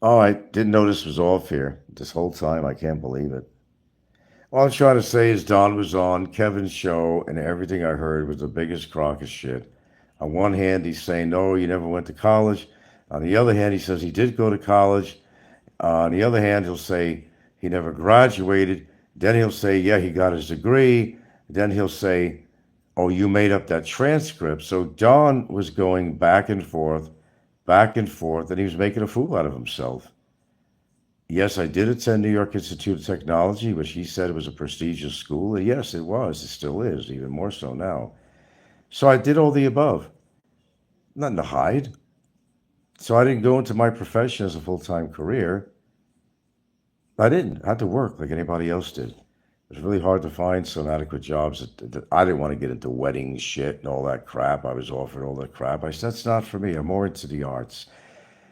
Oh, I didn't know this was off here this whole time. I can't believe it. All I'm trying to say is Don was on Kevin's show, and everything I heard was the biggest crock of shit. On one hand, he's saying, no, you never went to college. On the other hand, he says he did go to college. On the other hand, he'll say he never graduated. Then he'll say, yeah, he got his degree. Then he'll say, oh, you made up that transcript. So Don was going back and forth, and he was making a fool out of himself. Yes, I did attend New York Institute of Technology, which he said was a prestigious school. And yes, it was. It still is, even more so now. So I did all the above. Nothing to hide. So I didn't go into my profession as a full time career. I didn't. I had to work like anybody else did. It was really hard to find some adequate jobs. I didn't want to get into wedding shit and all that crap. I was offered all that crap. I said, that's not for me. I'm more into the arts.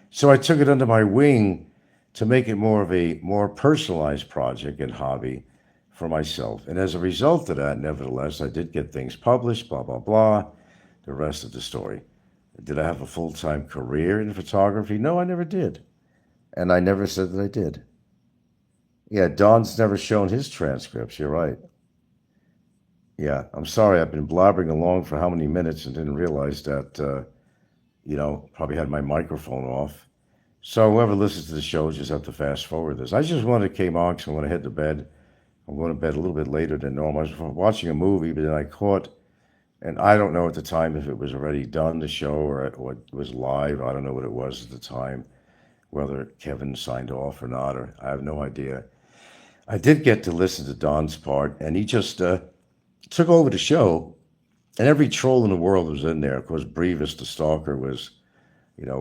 So I took it under my wing to make it more of a more personalized project and hobby for myself. And as a result of that, nevertheless, I did get things published, blah, blah, blah. The rest of the story. Did I have a full time career in photography? No, I never did. And I never said that I did. Yeah, Don's never shown his transcripts. You're right. Yeah, I'm sorry. I've been blabbering along for how many minutes and didn't realize that, probably had my microphone off. So whoever listens to the show just have to fast forward this. I just wanted to came on because I want to head to bed. I'm going to bed a little bit later than normal. I was watching a movie, but then I caught, and I don't know at the time if it was already done, the show, or it was live. I don't know what it was at the time, whether Kevin signed off or not, or I have no idea. I did get to listen to Don's part, and he just took over the show, and every troll in the world was in there. Of course, Brevis the stalker was,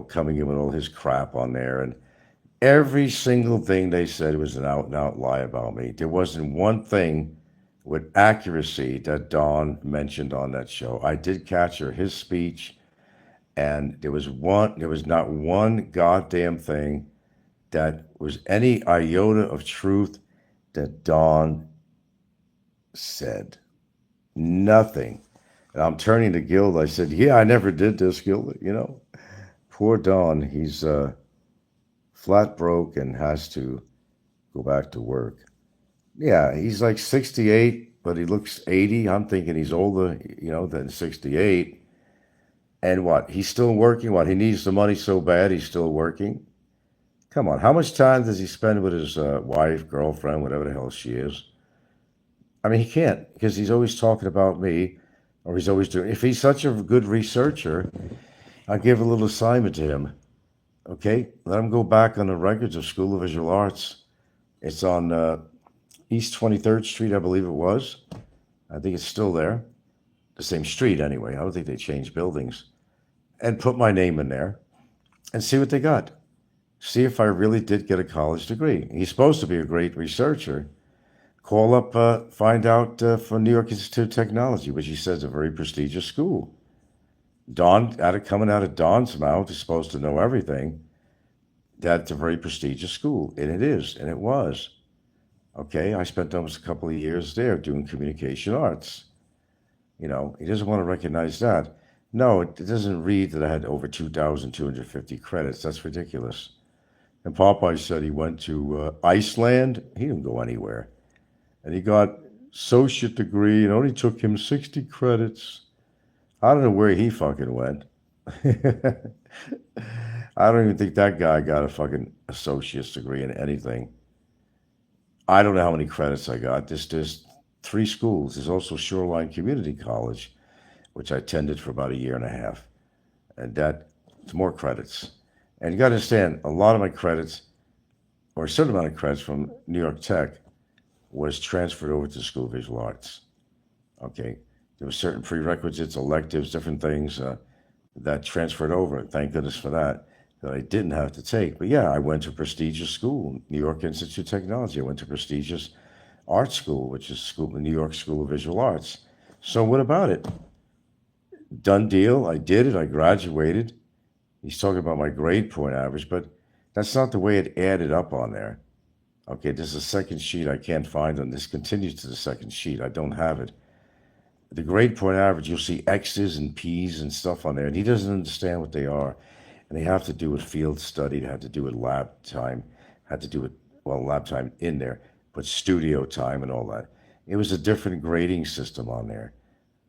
coming in with all his crap on there, and every single thing they said was an out and out lie about me. There wasn't one thing with accuracy that Don mentioned on that show. I did capture his speech, and there was not one goddamn thing that was any iota of truth that Don said. Nothing. And I'm turning to Gild. I said, yeah, I never did this, Gild. Poor Don. He's flat broke and has to go back to work. Yeah, he's like 68, but he looks 80. I'm thinking he's older, than 68. And what? He's still working? What? He needs the money so bad he's still working? Come on. How much time does he spend with his wife, girlfriend, whatever the hell she is? I mean, he can't because he's always talking about me or he's always doing. If he's such a good researcher, I'll give a little assignment to him. Okay? Let him go back on the records of School of Visual Arts. It's on East 23rd Street, I believe it was. I think it's still there. The same street, anyway. I don't think they changed buildings. And put my name in there and see what they got. See if I really did get a college degree. He's supposed to be a great researcher. Call up, find out from New York Institute of Technology, which he says is a very prestigious school. Coming out of Don's mouth, is supposed to know everything. That's a very prestigious school, and it is, and it was. Okay, I spent almost a couple of years there doing communication arts. He doesn't want to recognize that. No, it doesn't read that I had over 2,250 credits. That's ridiculous. And Popeye said he went to Iceland. He didn't go anywhere. And he got associate degree and only took him 60 credits. I don't know where he fucking went. I don't even think that guy got a fucking associate's degree in anything. I don't know how many credits I got. There's three schools. There's also Shoreline Community College, which I attended for about a year and a half. And it's more credits. And you got to understand, a lot of my credits, or a certain amount of credits from New York Tech, was transferred over to the School of Visual Arts. Okay, there were certain prerequisites, electives, different things that transferred over. Thank goodness for that I didn't have to take. But yeah, I went to a prestigious school, New York Institute of Technology. I went to prestigious art school, which is the New York School of Visual Arts. So what about it? Done deal. I did it. I graduated. He's talking about my grade point average, but that's not the way it added up on there. Okay, there's a second sheet I can't find, and this continues to the second sheet. I don't have it. The grade point average, you'll see X's and P's and stuff on there, and he doesn't understand what they are. and they have to do with field study, they have to do with lab time, had to do with, well, lab time in there, but studio time and all that. It was a different grading system on there.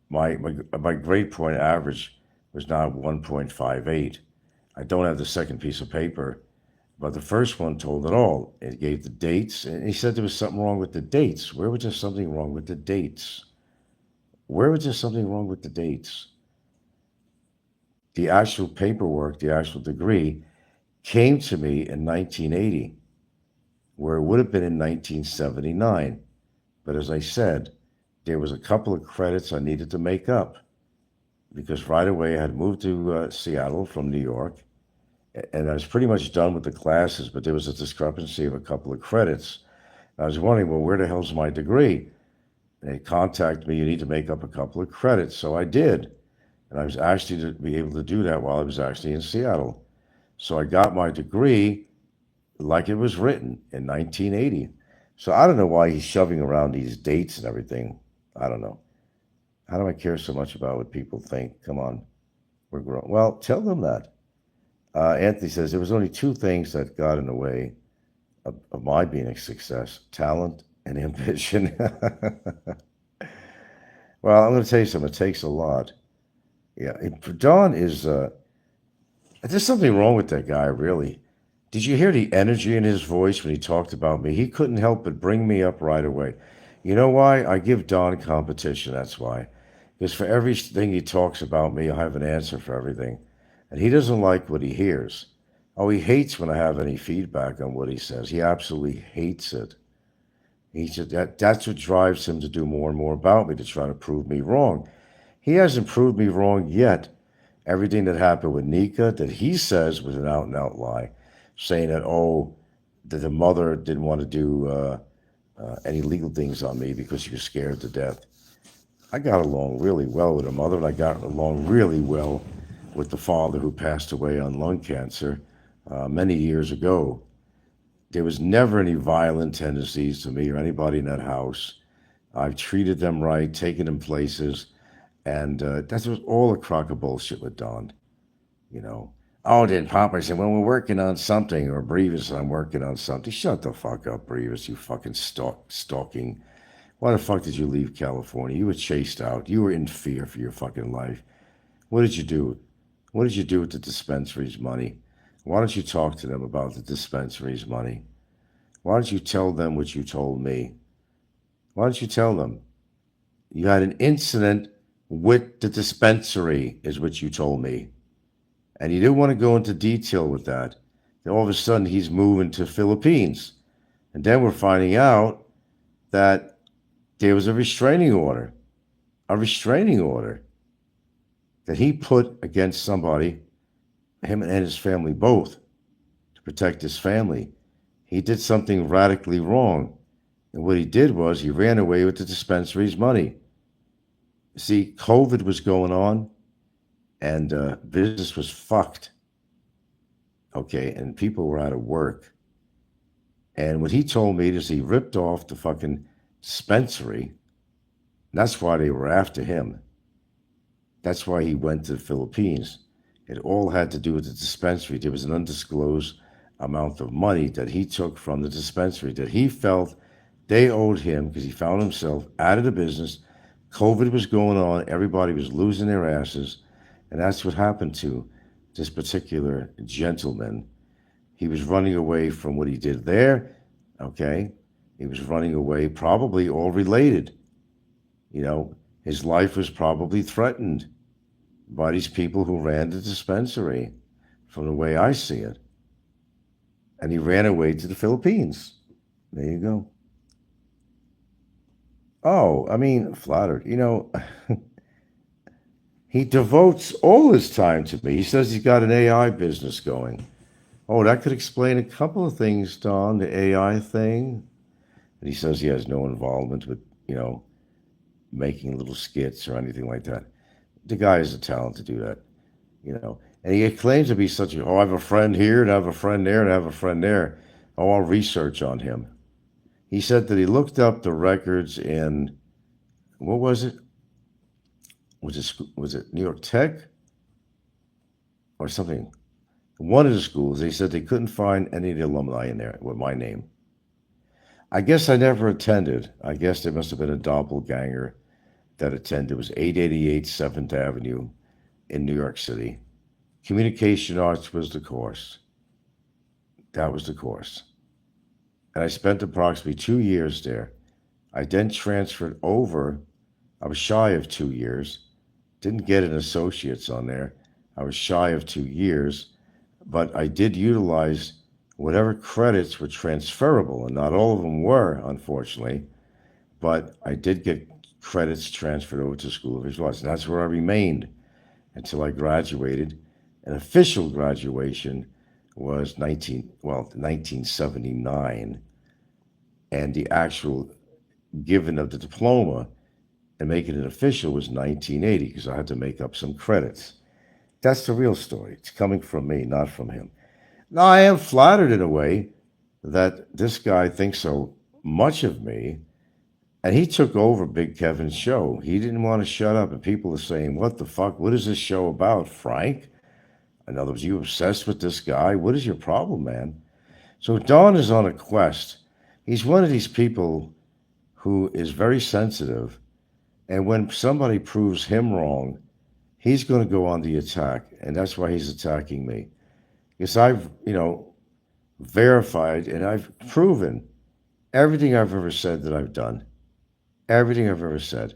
My grade point average was now 1.58. I don't have the second piece of paper, but the first one told it all. It gave the dates, and he said there was something wrong with the dates. Where was there something wrong with the dates? Where was there something wrong with the dates? The actual paperwork, the actual degree, came to me in 1980, where it would have been in 1979. But as I said, there was a couple of credits I needed to make up because right away I had moved to Seattle from New York, and I was pretty much done with the classes, but there was a discrepancy of a couple of credits. I was wondering, well, where the hell's my degree? And they contacted me, you need to make up a couple of credits. So I did. And I was actually to be able to do that while I was actually in Seattle. So I got my degree like it was written in 1980. So I don't know why he's shoving around these dates and everything. I don't know. How do I care so much about what people think? Come on, we're grown. Well, tell them that. Anthony says there was only two things that got in the way of my being a success: talent and ambition. Well, I'm going to tell you something. It takes a lot. Yeah, Don is. There's something wrong with that guy, really. Did you hear the energy in his voice when he talked about me? He couldn't help but bring me up right away. You know why? I give Don competition. That's why. Because for everything he talks about me, I have an answer for everything. And he doesn't like what he hears. Oh, he hates when I have any feedback on what he says. He absolutely hates it. That's what drives him to do more and more about me, to try to prove me wrong. He hasn't proved me wrong yet. Everything that happened with Nika, that he says was an out and out lie, saying that, oh, that the mother didn't want to do any legal things on me because she was scared to death. I got along really well with her mother, and I got along really well with the father who passed away on lung cancer many years ago. There was never any violent tendencies to me or anybody in that house. I've treated them right, taken them places, and that was all a crock of bullshit with Don, you know. Oh, then Papa said, when we're working on something, or Brevis, I'm working on something. Shut the fuck up, Brevis, you fucking stalking. Why the fuck did you leave California? You were chased out. You were in fear for your fucking life. What did you do? What did you do with the dispensary's money? Why don't you talk to them about the dispensary's money? Why don't you tell them what you told me? Why don't you tell them? You had an incident with the dispensary, is what you told me. And you didn't want to go into detail with that. Then all of a sudden, he's moving to Philippines. And then we're finding out that there was a restraining order that he put against somebody, him and his family both, to protect his family. He did something radically wrong. And what he did was he ran away with the dispensary's money. See, COVID was going on, and business was fucked. Okay, and people were out of work. And what he told me is he ripped off the fucking dispensary. That's why they were after him. That's why he went to the Philippines. It all had to do with the dispensary. There was an undisclosed amount of money that he took from the dispensary that he felt they owed him because he found himself out of the business. COVID was going on. Everybody was losing their asses. And that's what happened to this particular gentleman. He was running away from what he did there. Okay. He was running away, probably all related. You know, his life was probably threatened by these people who ran the dispensary, from the way I see it. And he ran away to the Philippines. There you go. Oh, I mean, flattered. You know, he devotes all his time to me. He says he's got an AI business going. Oh, that could explain a couple of things, Don, the AI thing. And he says he has no involvement with, you know, making little skits or anything like that. The guy has the talent to do that, you know. And he claims to be such a, oh, I have a friend here, and I have a friend there, and I have a friend there. Oh, I'll research on him. He said that he looked up the records in, what was it? Was it New York Tech or something? One of the schools, they said they couldn't find any of the alumni in there with my name. I guess I never attended. I guess there must have been a doppelganger that attended. It was 888 7th Avenue in New York City. Communication arts was the course. That was the course. And I spent approximately 2 years there. I then transferred over. I was shy of 2 years. Didn't get an associate's on there. I was shy of 2 years, but I did utilize whatever credits were transferable, and not all of them were, unfortunately. But I did get credits transferred over to School of Visual Arts, and that's where I remained until I graduated. An official graduation was 1979, and the actual giving of the diploma and making it official was 1980 because I had to make up some credits. That's the real story. It's coming from me, not from him. Now, I am flattered in a way that this guy thinks so much of me, and he took over Big Kevin's show. He didn't want to shut up, and people are saying, "What the fuck? What is this show about, Frank?" In other words, you obsessed with this guy? What is your problem, man? So Don is on a quest. He's one of these people who is very sensitive, and when somebody proves him wrong, he's going to go on the attack, and that's why he's attacking me. Because I've, verified and I've proven everything I've ever said that I've done, everything I've ever said.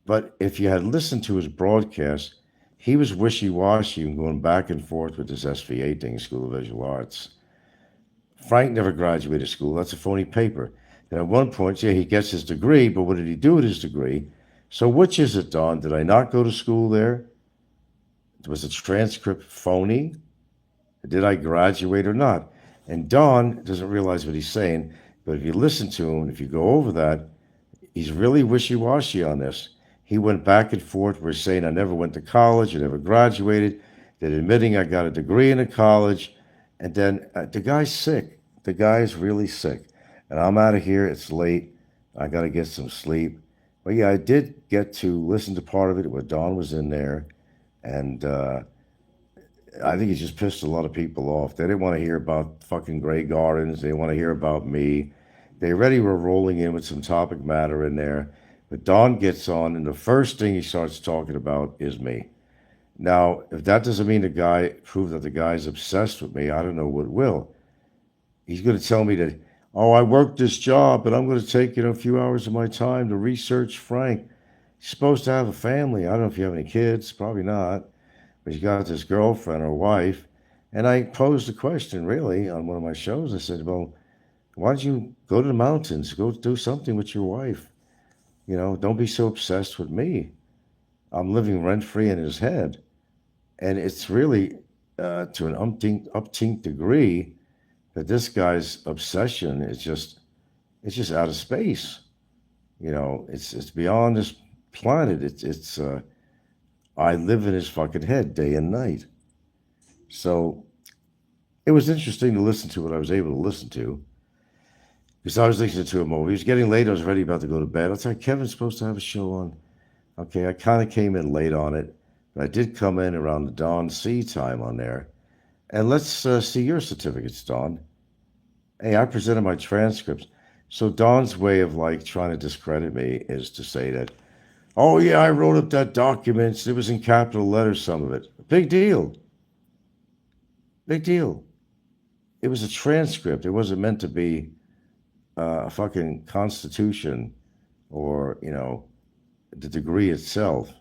But if you had listened to his broadcast, he was wishy-washy and going back and forth with this SVA thing, School of Visual Arts. Frank never graduated school. That's a phony paper. And at one point, yeah, he gets his degree, but what did he do with his degree? So which is it, Don? Did I not go to school there? Was the transcript phony? Did I graduate or not? And Don doesn't realize what he's saying, but if you listen to him, if you go over that, he's really wishy-washy on this. He went back and forth. We're saying I never went to college, I never graduated, then admitting I got a degree in a college, and then the guy's sick. The guy's really sick. And I'm out of here. It's late. I got to get some sleep. But yeah, I did get to listen to part of it where Don was in there, and I think he just pissed a lot of people off. They didn't want to hear about fucking Grey Gardens. They want to hear about me. They already were rolling in with some topic matter in there. But Don gets on, and the first thing he starts talking about is me. Now, if that doesn't mean the guy, prove that the guy's obsessed with me, I don't know what will. He's going to tell me that, oh, I worked this job, but I'm going to take, a few hours of my time to research Frank. He's supposed to have a family. I don't know if you have any kids. Probably not. But he's got this girlfriend or wife. And I posed a question, really, on one of my shows. I said, well, why don't you go to the mountains? Go do something with your wife. Don't be so obsessed with me. I'm living rent-free in his head. And it's really to an umpteenth degree that this guy's obsession is it's just out of space. It's beyond this planet. It's I live in his fucking head day and night. So it was interesting to listen to what I was able to listen to. Because I was listening to him over. He was getting late. I was ready about to go to bed. I was like, Kevin's supposed to have a show on. Okay, I kind of came in late on it. But I did come in around the Dawn C time on there. And let's see your certificates, Dawn. Hey, I presented my transcripts. So Dawn's way of trying to discredit me is to say that, oh yeah, I wrote up that document. It was in capital letters, some of it. Big deal. Big deal. It was a transcript. It wasn't meant to be a fucking constitution or, the degree itself.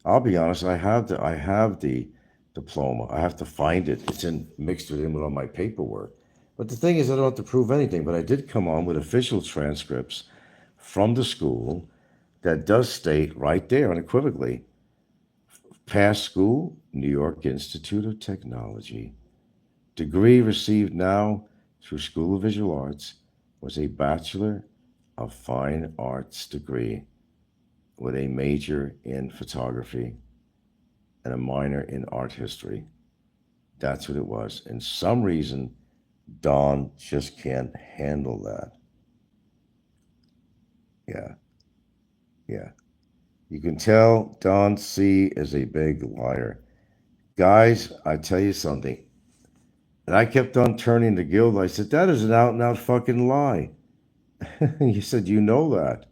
I'll be honest, I have the diploma. I have to find it. It's mixed in with all my paperwork. But the thing is, I don't have to prove anything. But I did come on with official transcripts from the school that does state right there unequivocally, past school, New York Institute of Technology. Degree received now through School of Visual Arts was a Bachelor of Fine Arts degree with a major in photography and a minor in art history. That's what it was. And some reason, Don just can't handle that. Yeah, yeah. You can tell Don C is a big liar. Guys, I tell you something. And I kept on turning to Guild. I said, that is an out and out fucking lie. He said, you know that.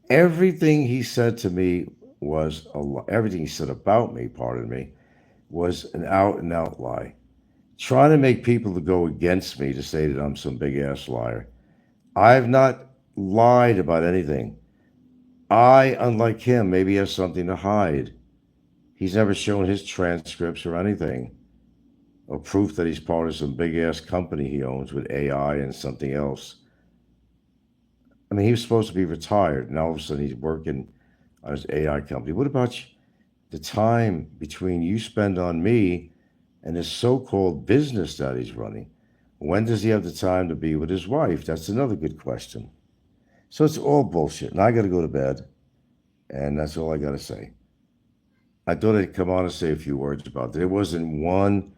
Everything he said to me was a lie. Everything he said about me, pardon me, was an out and out lie. Trying to make people to go against me to say that I'm some big ass liar. I've not lied about anything. I, unlike him, maybe has something to hide. He's never shown his transcripts or anything, or proof that he's part of some big ass company he owns with AI and something else. I mean, he was supposed to be retired, and all of a sudden he's working on his AI company. What about the time between you spend on me and his so called business that he's running? When does he have the time to be with his wife? That's another good question. So it's all bullshit. And I got to go to bed, and that's all I got to say. I thought I'd come on and say a few words about it. There wasn't one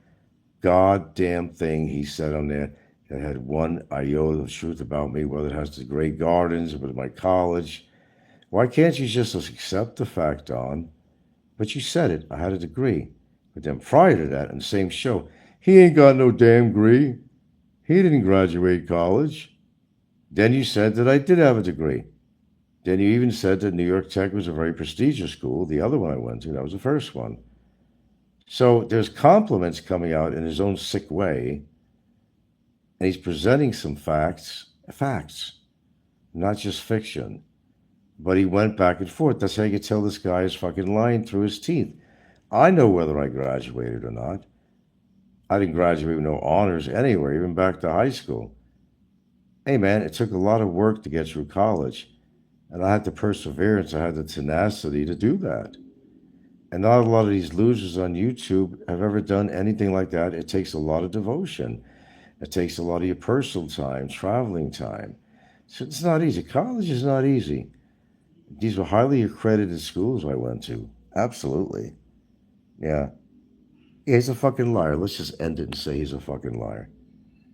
goddamn thing he said on there that had one iota of truth about me, whether it has the great gardens, with my college. Why can't you just accept the fact, Don? But you said it. I had a degree. But then prior to that, in the same show, he ain't got no damn degree. He didn't graduate college. Then you said that I did have a degree. Then you even said that New York Tech was a very prestigious school. The other one I went to, that was the first one. So there's compliments coming out in his own sick way, and he's presenting some facts, not just fiction. But he went back and forth. That's how you could tell this guy is fucking lying through his teeth. I know whether I graduated or not. I didn't graduate with no honors anywhere, even back to high school. Hey man, it took a lot of work to get through college. And I had the perseverance, I had the tenacity to do that. And not a lot of these losers on YouTube have ever done anything like that. It takes a lot of devotion. It takes a lot of your personal time, traveling time. So it's not easy. College is not easy. These were highly accredited schools I went to. Absolutely. Yeah. Yeah, he's a fucking liar. Let's just end it and say he's a fucking liar.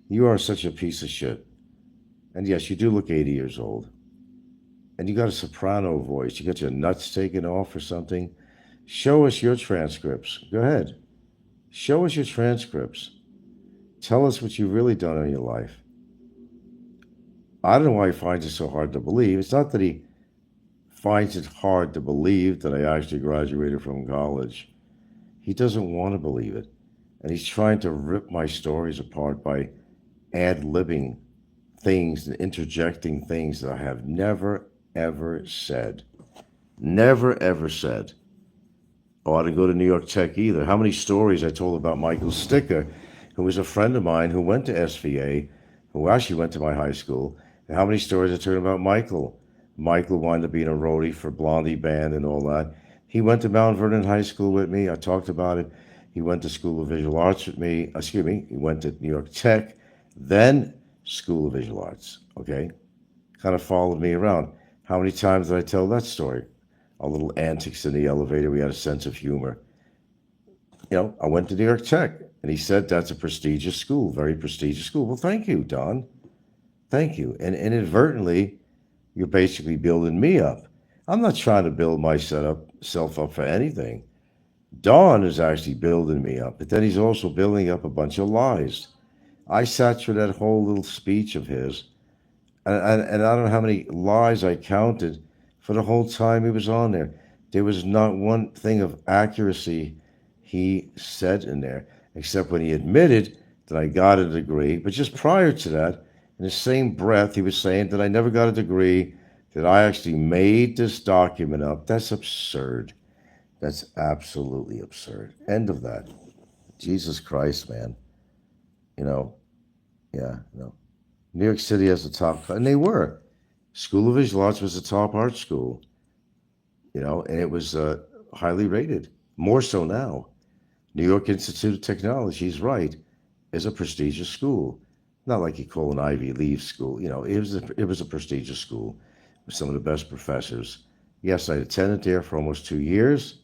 You are such a piece of shit. And yes, you do look 80 years old. And you got a soprano voice. You got your nuts taken off or something. Show us your transcripts. Go ahead. Show us your transcripts. Tell us what you've really done in your life. I don't know why he finds it so hard to believe. It's not that he finds it hard to believe that I actually graduated from college. He doesn't want to believe it. And he's trying to rip my stories apart by ad-libbing things and interjecting things that I have never, ever said. Never, ever said. Oh, I didn't go to New York Tech either. How many stories I told about Michael Sticker, who was a friend of mine who went to SVA, who actually went to my high school, and how many stories I told about Michael. Michael wound up being a roadie for Blondie Band and all that. He went to Mount Vernon High School with me. I talked about it. He went to School of Visual Arts with me. Excuse me. He went to New York Tech, then School of Visual Arts. Okay? Kind of followed me around. How many times did I tell that story? Our little antics in the elevator. We had a sense of humor. You know, I went to New York Tech, and he said that's a prestigious school, very prestigious school. Well, thank you, Don. Thank you. And inadvertently, you're basically building me up. I'm not trying to build myself up for anything. Don is actually building me up, but then he's also building up a bunch of lies. I sat through that whole little speech of his, and I don't know how many lies I counted for the whole time he was on there. There was not one thing of accuracy he said in there, except when he admitted that I got a degree. But just prior to that, in the same breath, he was saying that I never got a degree, that I actually made this document up. That's absurd. That's absolutely absurd. End of that. Jesus Christ, man. You know, yeah, no. New York City has the top, and they were. School of Visual Arts was the top art school, you know, and it was highly rated. More so now. New York Institute of Technology, he's right, is a prestigious school. Not like you call an Ivy League school. You know, it was a prestigious school with some of the best professors. Yes, I attended there for almost 2 years,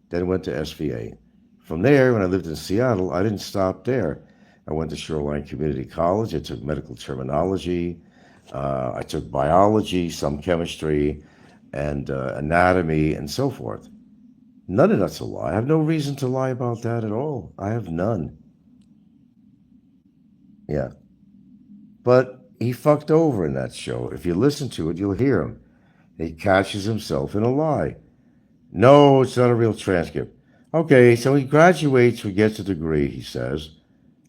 then went to SVA. From there, when I lived in Seattle, I didn't stop there. I went to Shoreline Community College. I took medical terminology. I took biology, some chemistry, and anatomy, and so forth. None of that's a lie. I have no reason to lie about that at all. I have none. Yeah. But he fucked over in that show. If you listen to it, you'll hear him. He catches himself in a lie. No, it's not a real transcript. Okay, so he graduates, he gets a degree, he says.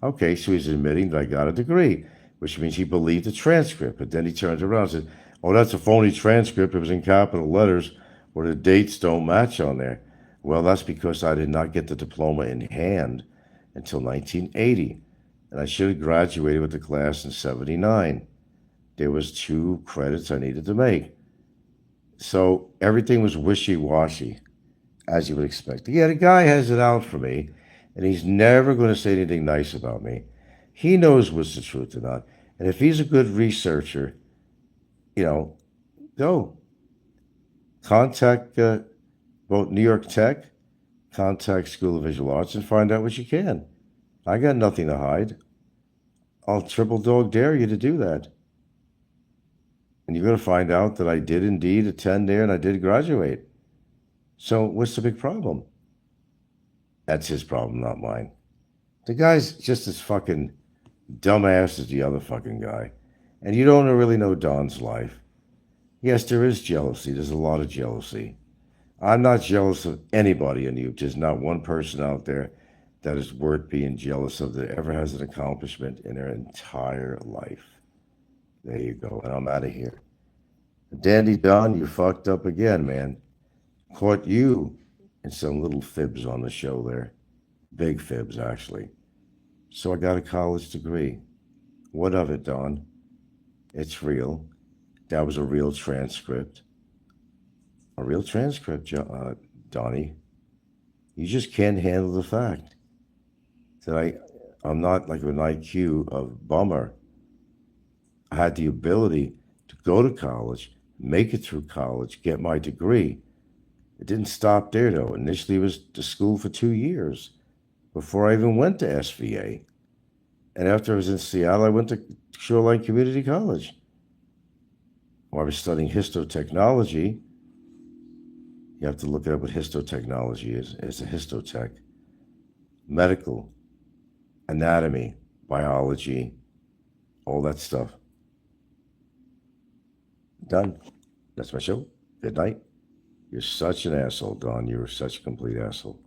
Okay, so he's admitting that I got a degree, which means he believed the transcript. But then he turns around and says, oh, that's a phony transcript. It was in capital letters where the dates don't match on there. Well, that's because I did not get the diploma in hand until 1980. And I should have graduated with the class in 79. There was 2 credits I needed to make. So everything was wishy-washy, as you would expect. Yeah, the guy has it out for me, and he's never going to say anything nice about me. He knows what's the truth or not. And if he's a good researcher, you know, go contact both New York Tech, contact School of Visual Arts, and find out what you can. I got nothing to hide. I'll triple dog dare you to do that. And you're going to find out that I did indeed attend there and I did graduate. So what's the big problem? That's his problem, not mine. The guy's just as fucking dumbass as the other fucking guy. And you don't really know Don's life. Yes, there is jealousy. There's a lot of jealousy. I'm not jealous of anybody in you. There's not one person out there that is worth being jealous of that ever has an accomplishment in their entire life. There you go. And I'm out of here. Dandy Don, you fucked up again, man. Caught you in some little fibs on the show there. Big fibs, actually. So I got a college degree. What of it, Don? It's real. That was a real transcript. A real transcript, Donnie. You just can't handle the fact that I'm not like an IQ of bummer. I had the ability to go to college, make it through college, get my degree. It didn't stop there, though. Initially, it was to school for 2 years before I even went to SVA. And after I was in Seattle, I went to Shoreline Community College, where I was studying histotechnology. You have to look it up what histotechnology is. It's a histotech, medical, anatomy, biology, all that stuff. Done. That's my show. Good night. You're such an asshole, Don. You're such a complete asshole.